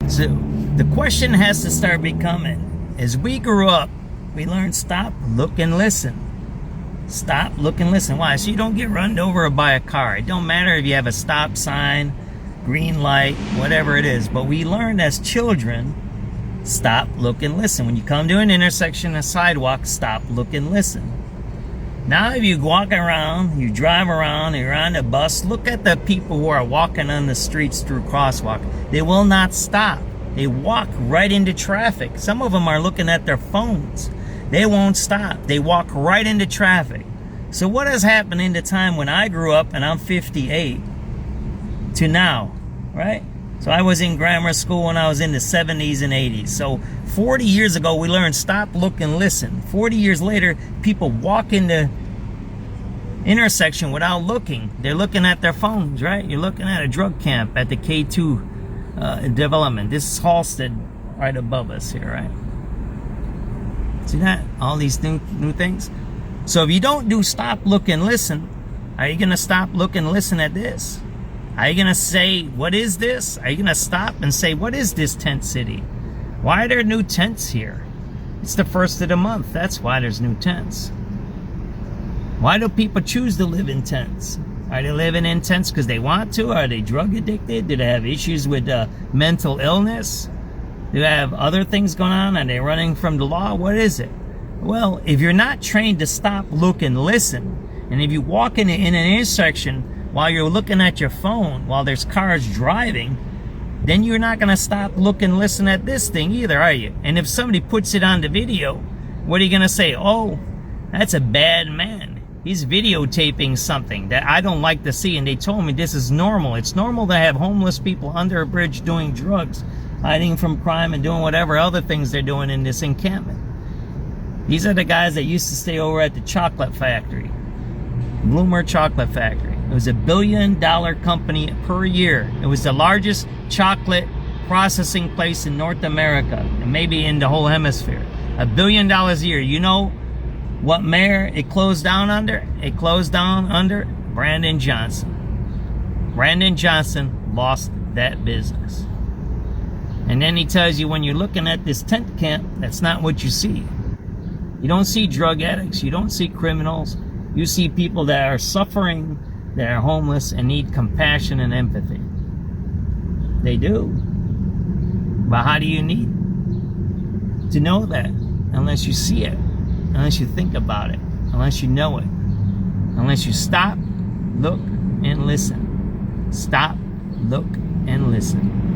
So the question has to start becoming, as we grew up, we learned stop, look, and listen. Stop, look, and listen. Why? So you don't get run over by a car. It don't matter if you have a stop sign, green light, whatever it is. But we learned as children, stop, look, and listen. When you come to an intersection, a sidewalk, stop, look, and listen. Now if you walk around, you drive around, you're on a bus, look at the people who are walking on the streets through crosswalk. They will not stop. They walk right into traffic. Some of them are looking at their phones. They won't stop. They walk right into traffic. So what has happened in the time when I grew up, and I'm 58, to now, right? So I was in grammar school when I was in the 70s and 80s. So 40 years ago, we learned stop, look, and listen. 40 years later, people walk into intersection without looking. They're looking at their phones, right? You're looking at a drug camp at the K2 development. This is Halsted right above us here, right? See that? All these new things. So if you don't do stop, look, and listen, are you going to stop, look, and listen at this? Are you going to say, what is this? Are you going to stop and say, what is this tent city? Why are there new tents here? It's the first of the month. That's why there's new tents. Why do people choose to live in tents? Are they living in tents because they want to? Are they drug addicted? Do they have issues with mental illness? Do they have other things going on? Are they running from the law? What is it? Well, if you're not trained to stop, look, and listen, and if you walk in an intersection while you're looking at your phone, while there's cars driving, then you're not going to stop, look, and listen at this thing either, are you? And if somebody puts it on the video, what are you going to say? Oh, that's a bad man. He's videotaping something that I don't like to see, and they told me this is normal. It's normal to have homeless people under a bridge doing drugs, hiding from crime, and doing whatever other things they're doing in this encampment. These are the guys that used to stay over at the chocolate factory, Bloomer Chocolate Factory. It was $1 billion company per year. It was the largest chocolate processing place in North America, and maybe in the whole hemisphere. $1 billion a year. You know what mayor it closed down under? It closed down under Brandon Johnson. Brandon Johnson lost that business. And then he tells you when you're looking at this tent camp, that's not what you see. You don't see drug addicts. You don't see criminals. You see people that are suffering, that are homeless, and need compassion and empathy. They do. But how do you need to know that? Unless you see it. Unless you think about it. Unless you know it. Unless you stop, look, and listen. Stop, look, and listen.